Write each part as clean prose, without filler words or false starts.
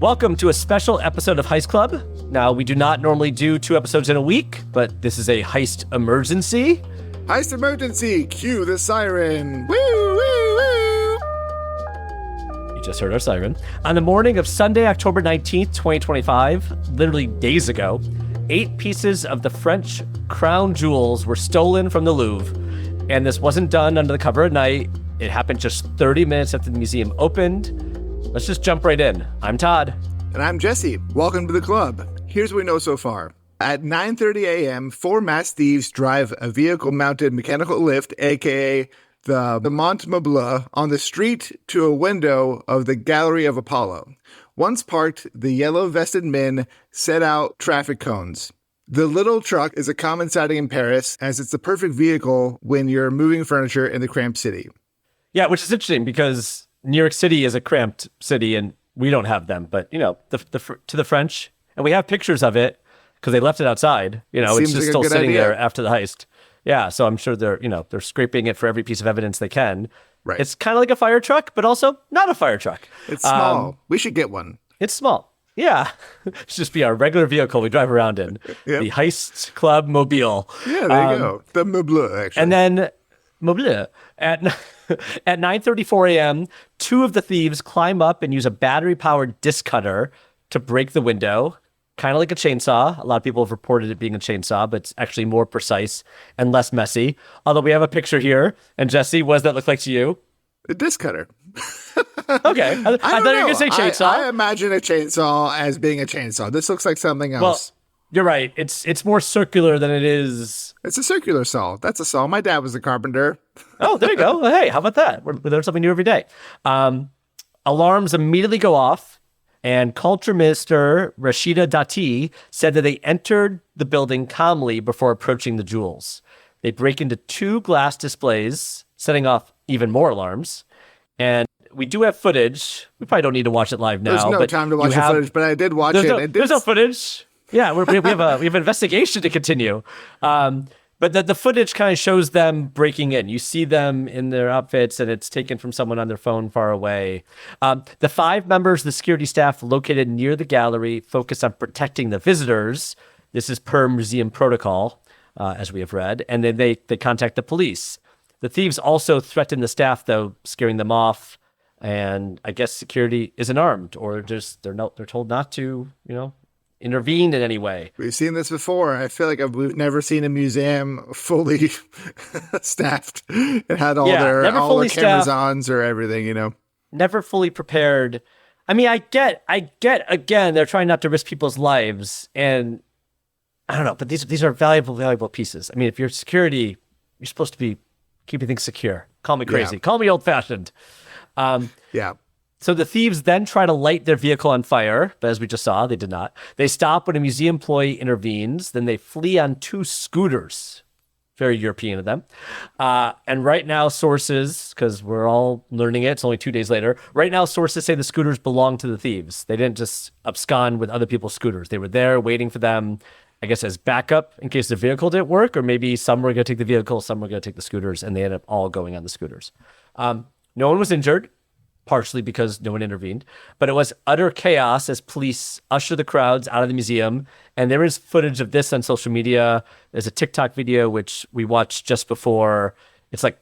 Welcome to a special episode of Heist Club. Now, we do not normally do 2 episodes in a week, but this is a heist emergency. Heist emergency! Cue the siren! Woo, woo, woo! You just heard our siren. On the morning of Sunday, October 19th, 2025, literally days ago, 8 pieces of the French crown jewels were stolen from the Louvre. And this wasn't done under the cover of night. It happened just 30 minutes after the museum opened. Let's just jump right in. I'm Todd. And I'm Jesse. Welcome to the club. Here's what we know so far. At 9:30 a.m., 4 masked thieves drive a vehicle-mounted mechanical lift, aka the Mont Meuble, on the street to a window of the Gallery of Apollo. Once parked, the yellow-vested men set out traffic cones. The little truck is a common sighting in Paris, as it's the perfect vehicle when you're moving furniture in the cramped city. Yeah, which is interesting because New York City is a cramped city and we don't have them, but to the French, and we have pictures of it because they left it outside. It's just still sitting there after the heist. Yeah, so I'm sure they're scraping it for every piece of evidence they can. Right. It's kind of like a fire truck, but also not a fire truck. It's small. We should get one. It's small. Yeah. It should just be our regular vehicle we drive around in. Yep. The Heist Club Mobile. Yeah, there you go. The Meuble, actually. And then Mobile. At 9:34 a.m., 2 of the thieves climb up and use a battery-powered disc cutter to break the window, kind of like a chainsaw. A lot of people have reported it being a chainsaw, but it's actually more precise and less messy. Although we have a picture here. And Jesse, what does that look like to you? A disc cutter. Okay. I thought you were going to say chainsaw. I imagine a chainsaw as being a chainsaw. This looks like something else. Well, you're right. It's more circular than it is. It's a circular saw. That's a saw. My dad was a carpenter. Oh, there you go. Well, hey, how about that? We learn something new every day. Alarms immediately go off, and Culture Minister Rashida Dati said that they entered the building calmly before approaching the jewels. They break into 2 glass displays, setting off even more alarms. And we do have footage. We probably don't need to watch it live now. There's no time to watch the footage, but I did watch it. There's no footage. Yeah, we have an investigation to continue. But the footage kind of shows them breaking in. You see them in their outfits, and it's taken from someone on their phone far away. The 5 members of the security staff located near the gallery focus on protecting the visitors. This is per museum protocol, as we have read. And then they contact the police. The thieves also threaten the staff, though, scaring them off. And I guess security isn't armed, or they're told not to, intervene in any way. We've seen this before. I feel like we've never seen a museum fully staffed. It had all their cameras on or everything, Never fully prepared. I mean, I get again, they're trying not to risk people's lives, and I don't know, but these are valuable pieces. I mean, if you're security, you're supposed to be keeping things secure. Call me crazy. Yeah. Call me old-fashioned. Yeah. So the thieves then try to light their vehicle on fire, but as we just saw, they did not. They stop when a museum employee intervenes. Then they flee on 2 scooters. Very European of them. And right now, sources, because we're all learning it, it's only 2 days later. Right now, sources say the scooters belong to the thieves. They didn't just abscond with other people's scooters. They were there waiting for them, I guess, as backup in case the vehicle didn't work, or maybe some were going to take the vehicle, some were going to take the scooters, and they ended up all going on the scooters. No one was injured, partially because no one intervened, but it was utter chaos as police usher the crowds out of the museum. And there is footage of this on social media. There's a TikTok video, which we watched just before. It's like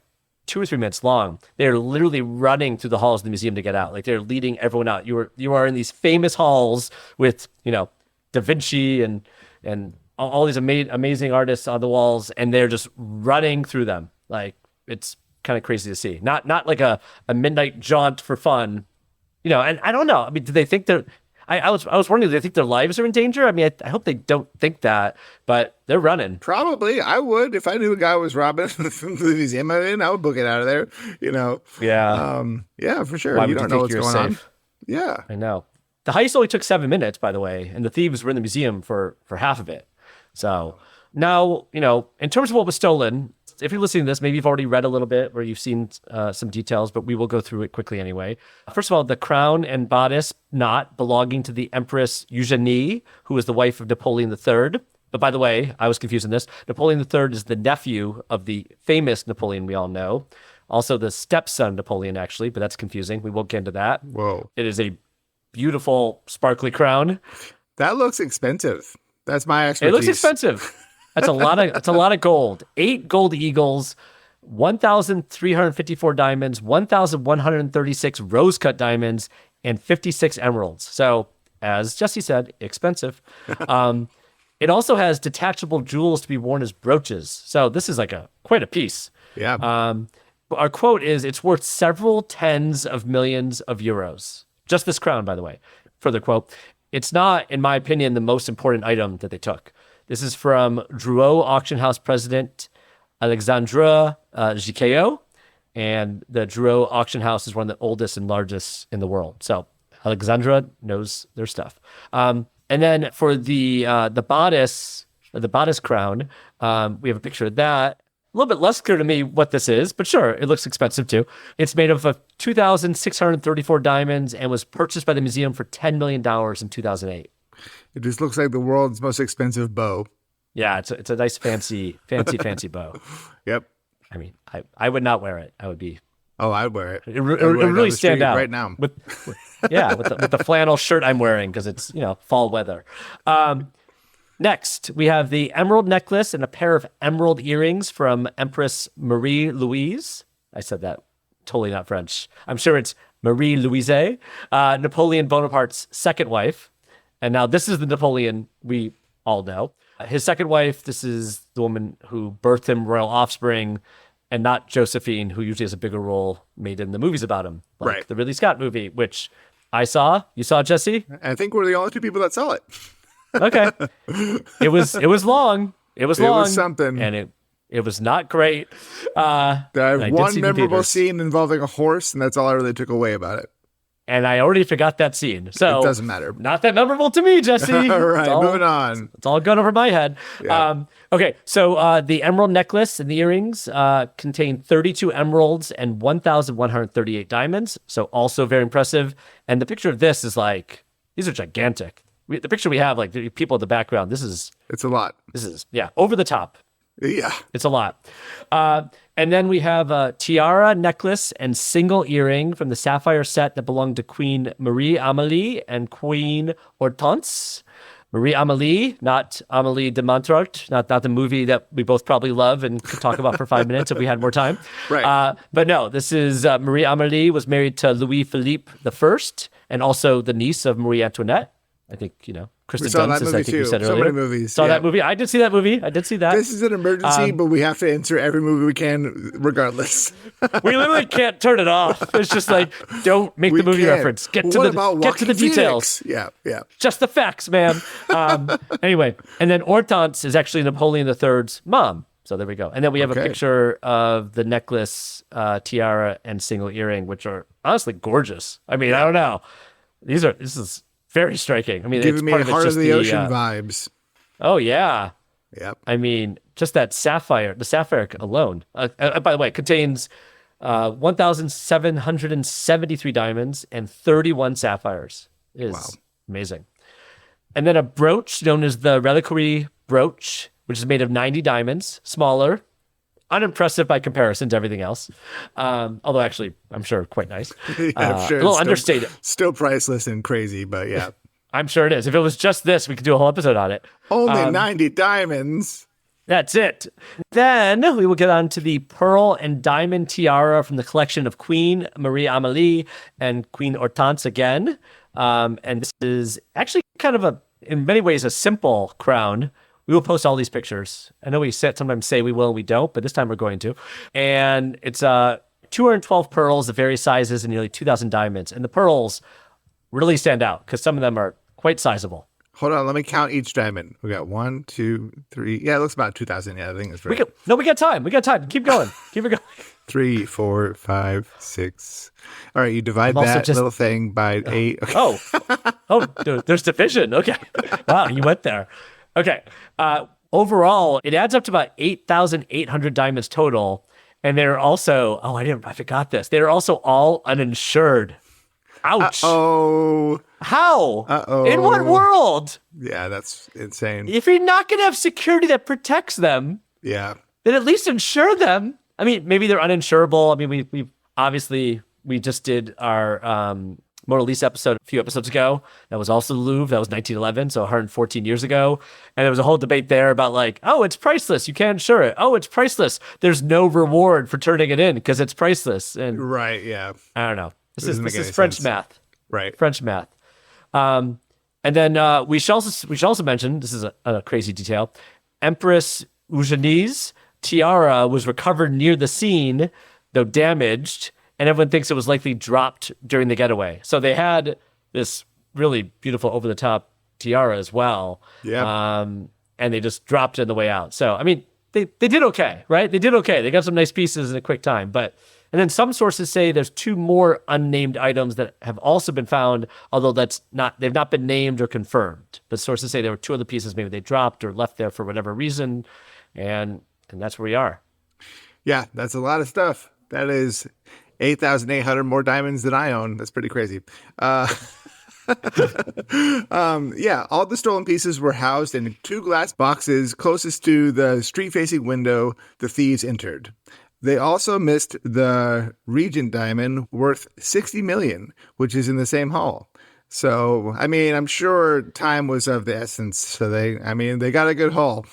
2 or 3 minutes long. They're literally running through the halls of the museum to get out. Like, they're leading everyone out. You are in these famous halls with, Da Vinci and all these amazing artists on the walls, and they're just running through them. Like, it's kind of crazy to see. Not like a midnight jaunt for fun, and I don't know. I mean, do they think I was wondering, do they think their lives are in danger? I mean, I hope they don't think that, but they're running. Probably. I would. If I knew a guy was robbing the museum I would book it out of there, Yeah. Yeah, for sure. Why you would don't you know think what's you're going safe? on. Yeah. I know. The heist only took 7 minutes, by the way, and the thieves were in the museum for half of it. So now, in terms of what was stolen, if you're listening to this, maybe you've already read a little bit where you've seen some details, but we will go through it quickly anyway. First of all, the crown and bodice knot belonging to the Empress Eugenie, who was the wife of Napoleon III. But by the way, I was confused in this. Napoleon III is the nephew of the famous Napoleon we all know. Also the stepson Napoleon, actually, but that's confusing. We won't get into that. Whoa. It is a beautiful, sparkly crown. That looks expensive. That's my expertise. It looks expensive. That's a lot of gold. 8 gold eagles, 1,354 diamonds, 1,136 rose cut diamonds, and 56 emeralds. So, as Jesse said, expensive. It also has detachable jewels to be worn as brooches. So this is like quite a piece. Yeah. Our quote is, "It's worth several tens of millions of euros." Just this crown, by the way. Further quote, "It's not, in my opinion, the most important item that they took." This is from Drouot Auction House president Alexandre Gicqueau. And the Drouot Auction House is one of the oldest and largest in the world. So Alexandra knows their stuff. And then for the bodice, the bodice crown, we have a picture of that. A little bit less clear to me what this is, but sure, it looks expensive too. It's made of 2,634 diamonds and was purchased by the museum for $10 million in 2008. It just looks like the world's most expensive bow. Yeah, it's a nice fancy bow. Yep. I mean, I would not wear it. I would be. Oh, I'd wear it. It really stand out right now. with the flannel shirt I'm wearing because it's fall weather. Next, we have the emerald necklace and a pair of emerald earrings from Empress Marie Louise. I said that totally not French. I'm sure it's Marie Louise, Napoleon Bonaparte's second wife. And now this is the Napoleon we all know. His second wife, this is the woman who birthed him royal offspring, and not Josephine, who usually has a bigger role made in the movies about him. Like right. The Ridley Scott movie, which I saw. You saw, Jesse? I think we're the only two people that saw it. Okay. It was long. It was something. And it was not great. There was one memorable scene involving a horse, and that's all I really took away about it. And I already forgot that scene. So it doesn't matter. Not that memorable to me, Jesse. All right, moving on. It's all gone over my head. Yeah. Okay, so the emerald necklace and the earrings contain 32 emeralds and 1,138 diamonds. So also very impressive. And the picture of this is like, these are gigantic. The picture we have, like the people in the background, it's a lot. This is, over the top. Yeah. It's a lot. And then we have a tiara, necklace, and single earring from the sapphire set that belonged to Queen Marie Amélie and Queen Hortense. Marie Amélie, not Amélie de Montmartre, not the movie that we both probably love and could talk about for 5 minutes if we had more time. Right. But no, this is Marie Amélie was married to Louis Philippe I and also the niece of Marie Antoinette. I think, Kristen Dunst, as I think you said earlier. So many movies. Saw that movie. I did see that movie. This is an emergency, but we have to insert every movie we can regardless. We literally can't turn it off. It's just like, don't make the movie reference. Get to the details. Yeah. Just the facts, man. Anyway, and then Hortense is actually Napoleon III's mom. So there we go. And then we have a picture of the necklace, tiara, and single earring, which are honestly gorgeous. I mean, I don't know. This is very striking. I mean, giving me Heart of the Ocean vibes. Oh, yeah. Yep. I mean, just that sapphire, the sapphire alone, by the way, contains 1,773 diamonds and 31 sapphires. It is amazing. And then a brooch known as the reliquary brooch, which is made of 90 diamonds, smaller, unimpressive by comparison to everything else. Although actually, I'm sure quite nice. I'm sure a little understated. Still priceless and crazy, but yeah. I'm sure it is. If it was just this, we could do a whole episode on it. Only 90 diamonds. That's it. Then we will get on to the pearl and diamond tiara from the collection of Queen Marie Amélie and Queen Hortense again. And this is actually kind of in many ways, a simple crown. We will post all these pictures. I know we sometimes say we will and we don't, but this time we're going to. And it's 212 pearls of various sizes and nearly 2,000 diamonds. And the pearls really stand out because some of them are quite sizable. Hold on, let me count each diamond. We got 1, 2, 3. Yeah, it looks about 2,000. Yeah, I think that's right. We got time. Keep going. Keep it going. 3, 4, 5, 6. All right, you divide that little thing by 8. Okay. Oh, there's division. Okay. Wow, you went there. Okay. Overall, it adds up to about 8,800 diamonds total. And they're also, I forgot this. They're also all uninsured. Ouch. Oh. How? Uh-oh. In what world? Yeah, that's insane. If you're not going to have security that protects them, then at least insure them. I mean, maybe they're uninsurable. I mean, we obviously, we just did our Mona Lisa episode a few episodes ago. That was also the Louvre. That was 1911, so 114 years ago. And there was a whole debate there about like, oh, it's priceless. You can't insure it. Oh, it's priceless. There's no reward for turning it in because it's priceless. And Right, yeah. I don't know. This Doesn't is make any French sense. math. Right. French math. And then we should also mention, this is a crazy detail, Empress Eugenie's tiara was recovered near the scene, though damaged, and everyone thinks it was likely dropped during the getaway. So they had this really beautiful over-the-top tiara as well. Yeah. And they just dropped it on the way out. So, I mean, they did okay, right? They did okay. They got some nice pieces in a quick time. And then some sources say there's 2 more unnamed items that have also been found, although they've not been named or confirmed. But sources say there were 2 other pieces maybe they dropped or left there for whatever reason. And that's where we are. Yeah, that's a lot of stuff. That is 8,800 more diamonds than I own. That's pretty crazy. Yeah, all the stolen pieces were housed in 2 glass boxes closest to the street-facing window the thieves entered. They also missed the Regent diamond worth $60 million, which is in the same hall. So, I mean, I'm sure time was of the essence. So they got a good haul.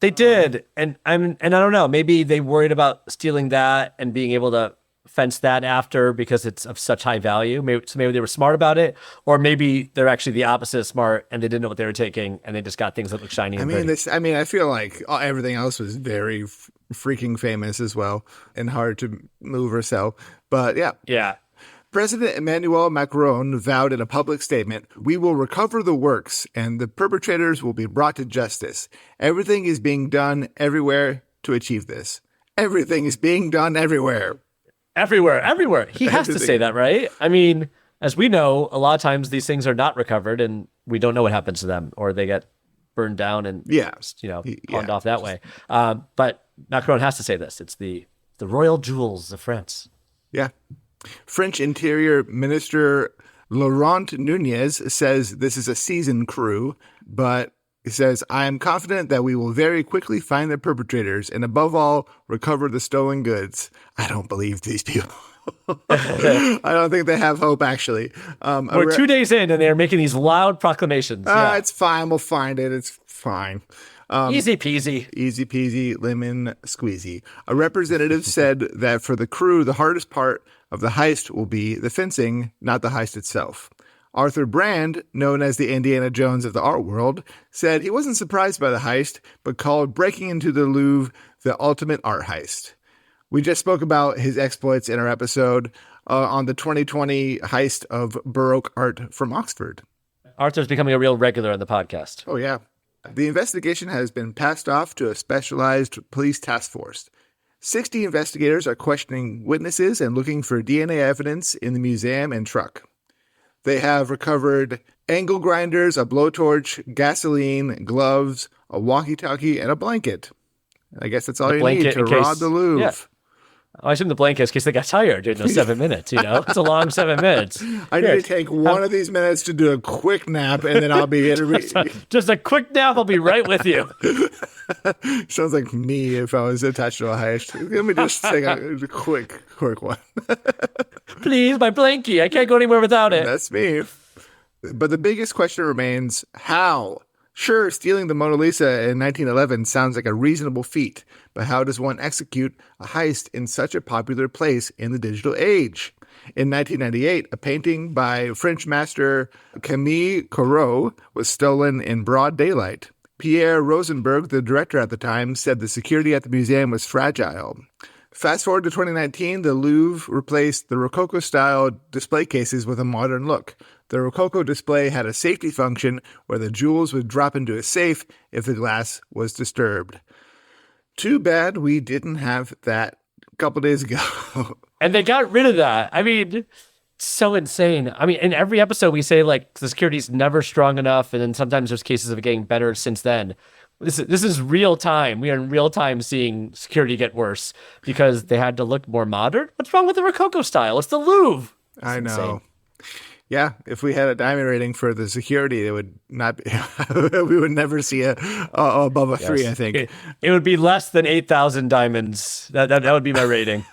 They did. And I don't know, maybe they worried about stealing that and being able to fence that after because it's of such high value. Maybe they were smart about it, or maybe they're actually the opposite of smart and they didn't know what they were taking and they just got things that look shiny. I feel like everything else was very freaking famous as well and hard to move or sell. But yeah. President Emmanuel Macron vowed in a public statement, "We will recover the works and the perpetrators will be brought to justice. Everything is being done everywhere to achieve this." Everything is being done everywhere. Everywhere. He has to say that, right? I mean, as we know, a lot of times these things are not recovered and we don't know what happens to them, or they get burned down and pawned off that way. But Macron has to say this. It's the royal jewels of France. Yeah. French Interior Minister Laurent Nunez says this is a seasoned crew, but he says, "I am confident that we will very quickly find the perpetrators and above all, recover the stolen goods." I don't believe these people. I don't think they have hope, actually. We're 2 days in and they're making these loud proclamations. It's fine. We'll find it. It's fine. Easy peasy. Easy peasy, lemon squeezy. A representative said that for the crew, the hardest part of the heist will be the fencing, not the heist itself. Arthur Brand, known as the Indiana Jones of the art world, said he wasn't surprised by the heist, but called breaking into the Louvre the ultimate art heist. We just spoke about his exploits in our episode on the 2020 heist of Baroque art from Oxford. Arthur's becoming a real regular on the podcast. Oh, yeah. The investigation has been passed off to a specialized police task force. 60 investigators are questioning witnesses and looking for DNA evidence in the museum and truck. They have recovered angle grinders, a blowtorch, gasoline, gloves, a walkie-talkie, and a blanket. I guess that's all you need to rob the Louvre. Yeah. I assume the blanket is in case they got tired during those 7 minutes, It's a long 7 minutes. I need to take one of these minutes to do a quick nap, and then I'll be just a quick nap. I'll be right with you. Sounds like me if I was attached to a heist. Let me just take a quick one. Please, my blankie. I can't go anywhere without it. That's me. But the biggest question remains, how? Sure, stealing the Mona Lisa in 1911 sounds like a reasonable feat, but how does one execute a heist in such a popular place in the digital age? In 1998, a painting by French master Camille Corot was stolen in broad daylight. Pierre Rosenberg, the director at the time, said the security at the museum was fragile. Fast forward to 2019, the Louvre replaced the Rococo-style display cases with a modern look. The Rococo display had a safety function where the jewels would drop into a safe if the glass was disturbed. Too bad we didn't have that a couple days ago. And they got rid of that. I mean, so insane. I mean, in every episode we say, like, the security's never strong enough, and then sometimes there's cases of it getting better since then. This is real time. We are in real time seeing security get worse because they had to look more modern. What's wrong with the Rococo style? It's the Louvre. I know. Insane. Yeah, if we had a diamond rating for the security, it would not be, we would never see above a 3, I think. It would be less than 8,000 diamonds. That would be my rating.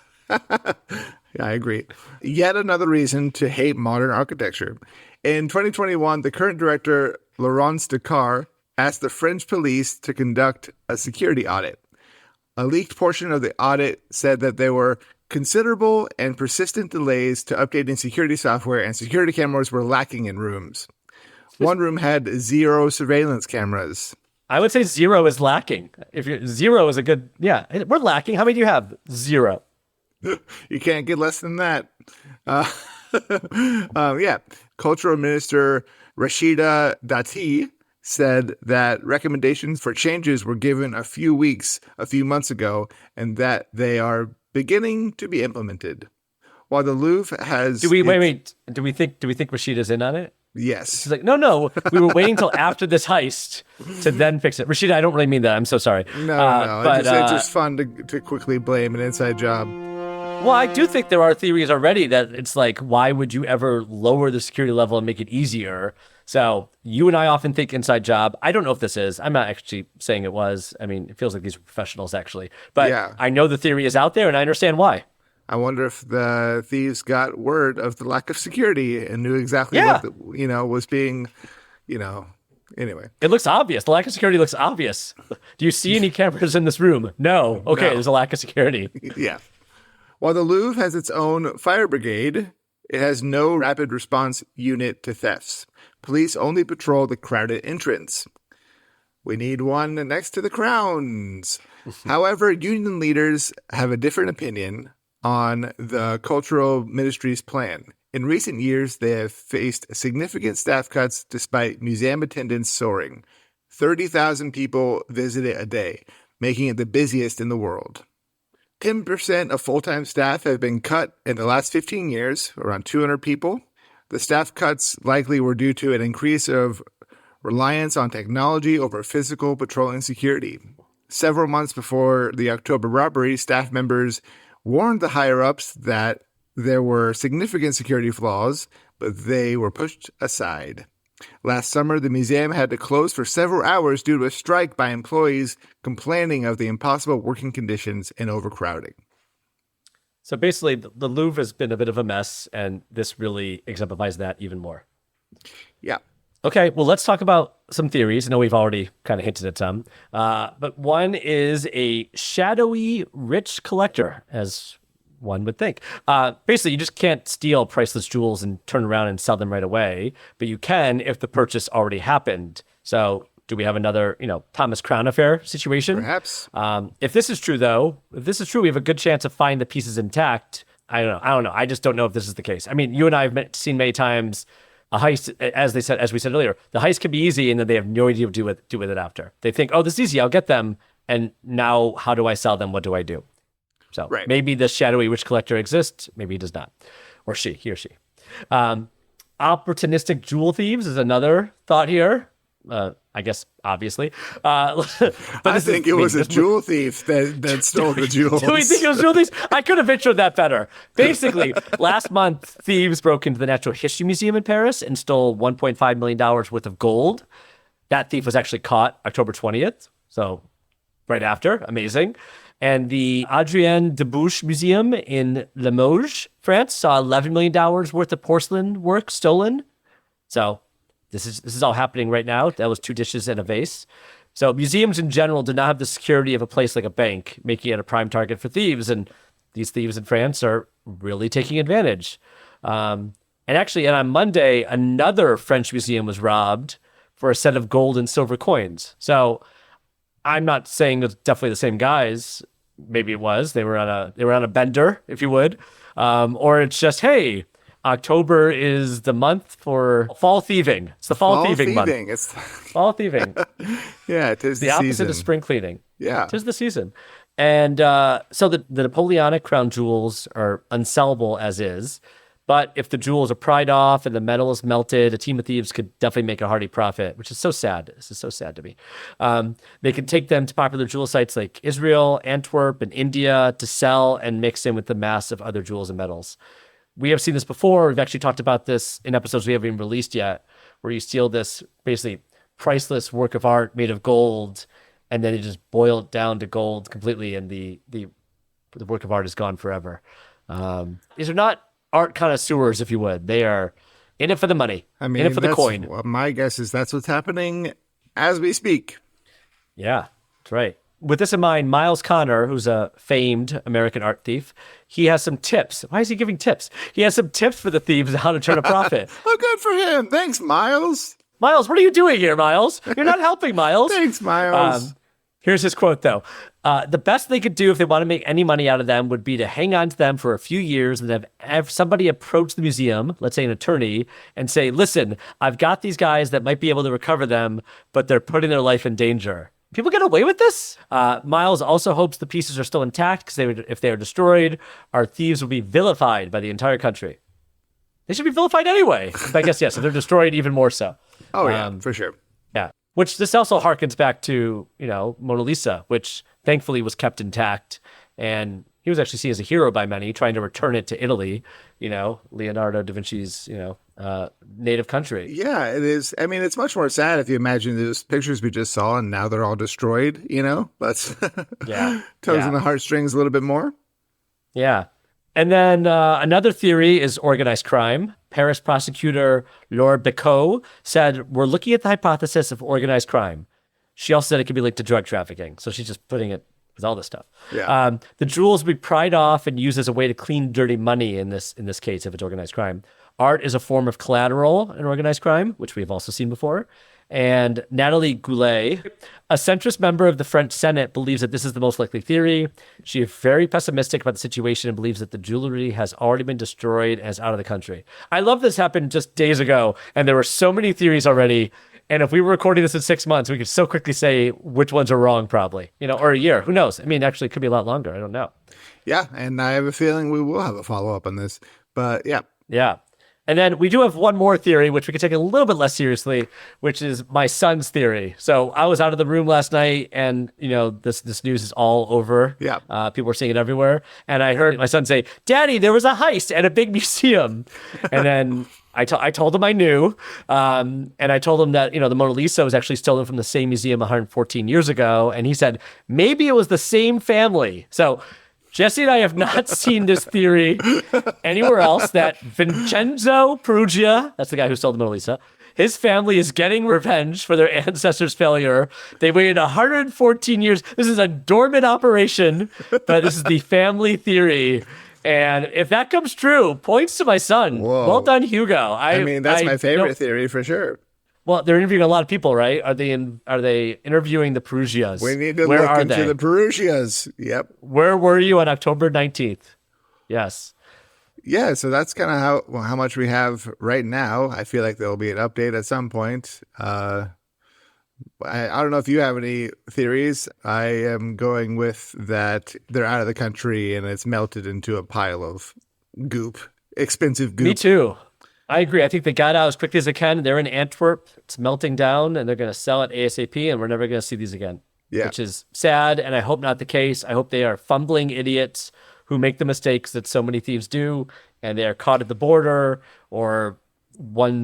Yeah, I agree. Yet another reason to hate modern architecture. In 2021, the current director, Laurence Descartes, asked the French police to conduct a security audit. A leaked portion of the audit said that there were considerable and persistent delays to updating security software, and security cameras were lacking in rooms. One room had 0 surveillance cameras. I would say 0 is lacking. If you're 0 is a good, yeah, we're lacking. How many do you have? 0. You can't get less than that. Yeah. Cultural Minister Rashida Dati said that recommendations for changes were given a few months ago, and that they are beginning to be implemented. While the Louvre has... Wait. Do we think Rashida's in on it? Yes. She's like, no. We were waiting until after this heist to then fix it. Rashida, I don't really mean that. I'm so sorry. No. But, it's just fun to quickly blame an inside job. Well, I do think there are theories already that it's like, why would you ever lower the security level and make it easier? So you and I often think inside job. I don't know if this is. I'm not actually saying it was. I mean, it feels like these are professionals actually. But yeah. I know the theory is out there and I understand why. I wonder if the thieves got word of the lack of security and knew exactly what was being, anyway. It looks obvious. The lack of security looks obvious. Do you see any cameras in this room? No. Okay, no. There's a lack of security. Yeah. While the Louvre has its own fire brigade, it has no rapid response unit to thefts. Police only patrol the crowded entrance. We need one next to the crowns. However, union leaders have a different opinion on the cultural ministry's plan. In recent years, they have faced significant staff cuts despite museum attendance soaring. 30,000 people visit it a day, making it the busiest in the world. 10% of full-time staff have been cut in the last 15 years, around 200 people. The staff cuts likely were due to an increase of reliance on technology over physical patrolling security. Several months before the October robbery, staff members warned the higher-ups that there were significant security flaws, but they were pushed aside. Last summer, the museum had to close for several hours due to a strike by employees complaining of the impossible working conditions and overcrowding. So basically, the Louvre has been a bit of a mess, and this really exemplifies that even more. Yeah. Okay, well, let's talk about some theories. I know we've already kind of hinted at some, but one is a shadowy rich collector, as one would think. Basically, you just can't steal priceless jewels and turn around and sell them right away, but you can if the purchase already happened. So do we have another, Thomas Crown affair situation? Perhaps. If this is true, though, we have a good chance of finding the pieces intact. I don't know. I just don't know if this is the case. I mean, you and I have seen many times a heist, as we said earlier, the heist can be easy and then they have no idea what to do with it after. They think, oh, this is easy, I'll get them. And now how do I sell them? What do I do? So Maybe the shadowy rich collector exists. Maybe he does not. Or he or she. Opportunistic jewel thieves is another thought here. I guess, obviously. But I think it was a jewel thief that stole the jewels. Do we think it was jewel thieves? I could have pictured that better. Basically, last month, thieves broke into the Natural History Museum in Paris and stole $1.5 million worth of gold. That thief was actually caught October 20th. So right after. Amazing. And the Adrien Debouche Museum in Limoges, France, saw $11 million worth of porcelain work stolen. So this is all happening right now. That was 2 dishes and a vase. So museums in general do not have the security of a place like a bank, making it a prime target for thieves. And these thieves in France are really taking advantage. And on Monday, another French museum was robbed for a set of gold and silver coins. So I'm not saying it's definitely the same guys. Maybe it was. They were on a bender, if you would. Or it's just, hey, October is the month for fall thieving. It's the fall thieving month. It's fall thieving. Yeah, it is the opposite of spring cleaning. Yeah. Tis the season. And so the Napoleonic crown jewels are unsellable as is. But if the jewels are pried off and the metal is melted, a team of thieves could definitely make a hearty profit, which is so sad. This is so sad to me. They can take them to popular jewel sites like Israel, Antwerp, and India to sell and mix in with the mass of other jewels and metals. We have seen this before. We've actually talked about this in episodes we haven't even released yet, where you steal this basically priceless work of art made of gold, and then you just boil it down to gold completely, and the work of art is gone forever. These are not art connoisseurs, if you would. They are in it for the money, I mean, in it for the that's, coin. well, my guess is that's what's happening as we speak. Yeah, that's right. With this in mind, Miles Connor, who's a famed American art thief, he has some tips. Why is he giving tips? He has some tips for the thieves on how to turn a profit. Oh, good for him. Thanks, Miles. Miles, what are you doing here, Miles? You're not helping, Miles. Thanks, Miles. Here's his quote, though. The best they could do if they want to make any money out of them would be to hang on to them for a few years and have somebody approach the museum, let's say an attorney, and say, listen, I've got these guys that might be able to recover them, but they're putting their life in danger. People get away with this? Miles also hopes the pieces are still intact because if they are destroyed, our thieves will be vilified by the entire country. They should be vilified anyway. But I guess, yes, if they're destroyed, even more so. Oh, yeah, for sure. Yeah. Which this also harkens back to, Mona Lisa, which thankfully was kept intact. And he was actually seen as a hero by many, trying to return it to Italy, Leonardo da Vinci's, native country. Yeah, it is. I mean, it's much more sad if you imagine those pictures we just saw and now they're all destroyed, But Yeah. tugs on the heartstrings a little bit more. Yeah. And then another theory is organized crime. Paris prosecutor Laure Bicot said, we're looking at the hypothesis of organized crime. She also said it could be linked to drug trafficking. So she's just putting it with all this stuff. Yeah. The jewels will be pried off and used as a way to clean dirty money in this case if it's organized crime. Art is a form of collateral in organized crime, which we've also seen before. And Nathalie Goulet, a centrist member of the French Senate, believes that this is the most likely theory. She is very pessimistic about the situation and believes that the jewelry has already been destroyed and is out of the country. I love this happened just days ago, and there were so many theories already. And if we were recording this in 6 months, we could so quickly say which ones are wrong, probably, or a year. Who knows? I mean, actually, it could be a lot longer. I don't know. Yeah, and I have a feeling we will have a follow-up on this. But yeah. Yeah. And then we do have one more theory, which we can take a little bit less seriously, which is my son's theory. So I was out of the room last night and, this news is all over. Yeah. People were seeing it everywhere. And I heard my son say, Daddy, there was a heist at a big museum. And then I told him I knew. And I told him that, the Mona Lisa was actually stolen from the same museum 114 years ago. And he said, maybe it was the same family. So Jesse and I have not seen this theory anywhere else, that Vincenzo Perugia, that's the guy who stole the Mona Lisa, his family is getting revenge for their ancestors' failure. They waited 114 years. This is a dormant operation, but this is the family theory. And if that comes true, points to my son. Whoa. Well done, Hugo. I mean, that's my favorite theory for sure. Well, they're interviewing a lot of people, right? Are they interviewing the Perugias? We need to Where look are into they? the Perugias. Yep. Where were you on October 19th? Yes. Yeah, so that's kind of how much we have right now. I feel like there will be an update at some point. I don't know if you have any theories. I am going with that they're out of the country and it's melted into a pile of goop, expensive goop. Me too. I agree. I think they got out as quickly as they can. They're in Antwerp. It's melting down, and they're going to sell it ASAP, and we're never going to see these again. Yeah. Which is sad, and I hope not the case. I hope they are fumbling idiots who make the mistakes that so many thieves do, and they are caught at the border, or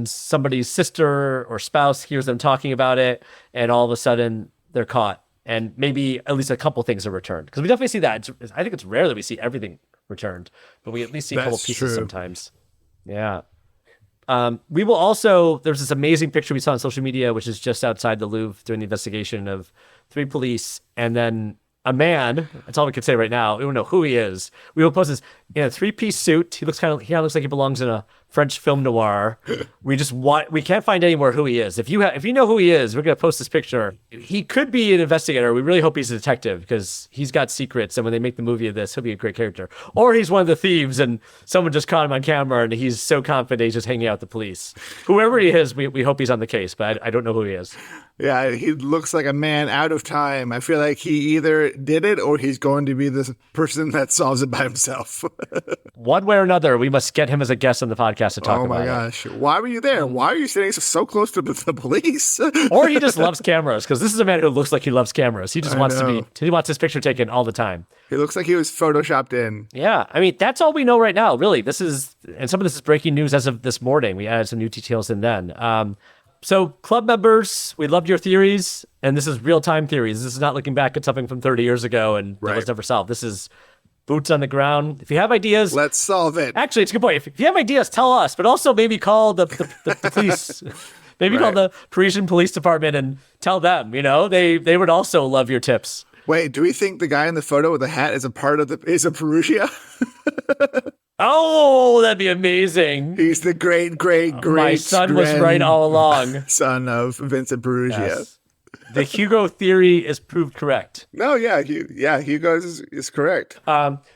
somebody's sister or spouse hears them talking about it, and all of a sudden they're caught. And maybe at least a couple things are returned. Because we definitely see that. I think it's rare that we see everything returned, but we at least see a couple pieces sometimes. Yeah. We will also, there's this amazing picture we saw on social media, which is just outside the Louvre during the investigation of 3 police and then a man. That's all we can say right now. We don't know who he is. We will post this in a 3-piece suit. He looks looks like he belongs in a French film noir. We can't find anywhere who he is. If you know who he is, we're going to post this picture. He could be an investigator. We really hope he's a detective because he's got secrets. And when they make the movie of this, he'll be a great character. Or he's one of the thieves and someone just caught him on camera and he's so confident he's just hanging out with the police. Whoever he is, we hope he's on the case, but I don't know who he is. Yeah, he looks like a man out of time. I feel like he either did it or he's going to be this person that solves it by himself. One way or another, we must get him as a guest on the podcast to talk about it. Oh my gosh. Why were you there? Why are you sitting so close to the police? Or he just loves cameras, because this is a man who looks like he loves cameras. He just wants his picture taken all the time. He looks like he was photoshopped in. Yeah. I mean, that's all we know right now, really. And some of this is breaking news as of this morning. We added some new details in then. So club members, we loved your theories, and this is real-time theories. This is not looking back at something from 30 years ago and that was never solved. This is boots on the ground. If you have ideas, Let's solve it. actually, it's a good point. If you have ideas, tell us, but also maybe call the police. Maybe call the Parisian Police Department and tell them, they would also love your tips. Wait, do we think the guy in the photo with the hat is a Perugia? Oh, that'd be amazing. He's the great My son was right all along. Son of Vincent Perugia. Yes. The Hugo theory is proved correct. No, yeah, Hugo is correct.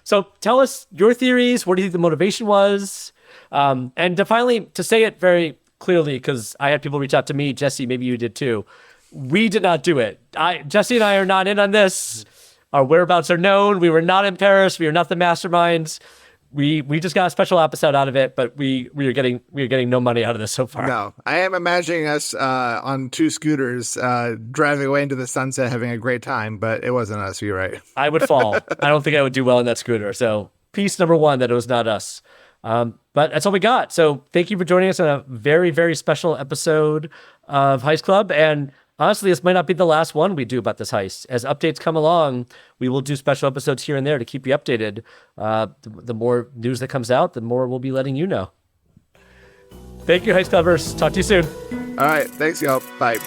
So tell us your theories. What do you think the motivation was? And to say it very clearly, because I had people reach out to me, Jesse, maybe you did too. We did not do it. Jesse and I are not in on this. Our whereabouts are known. We were not in Paris. We are not the masterminds. We just got a special episode out of it, but we are getting no money out of this so far. No, I am imagining us on two scooters driving away into the sunset, having a great time, but it wasn't us. You're right. I would fall. I don't think I would do well in that scooter. So piece number one, that it was not us. But that's all we got. So thank you for joining us on a very, very special episode of Heist Club. And honestly, this might not be the last one we do about this heist. As updates come along, we will do special episodes here and there to keep you updated. The more news that comes out, the more we'll be letting you know. Thank you, Heist Clubbers. Talk to you soon. All right. Thanks, y'all. Bye.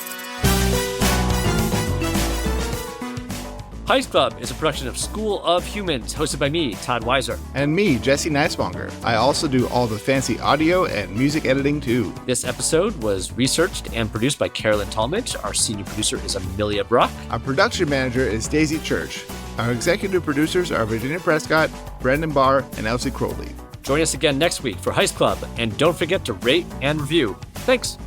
Heist Club is a production of School of Humans, hosted by me, Todd Weiser. And me, Jesse Neismonger. I also do all the fancy audio and music editing, too. This episode was researched and produced by Carolyn Talmadge. Our senior producer is Amelia Brock. Our production manager is Daisy Church. Our executive producers are Virginia Prescott, Brendan Barr, and Elsie Crowley. Join us again next week for Heist Club, and don't forget to rate and review. Thanks.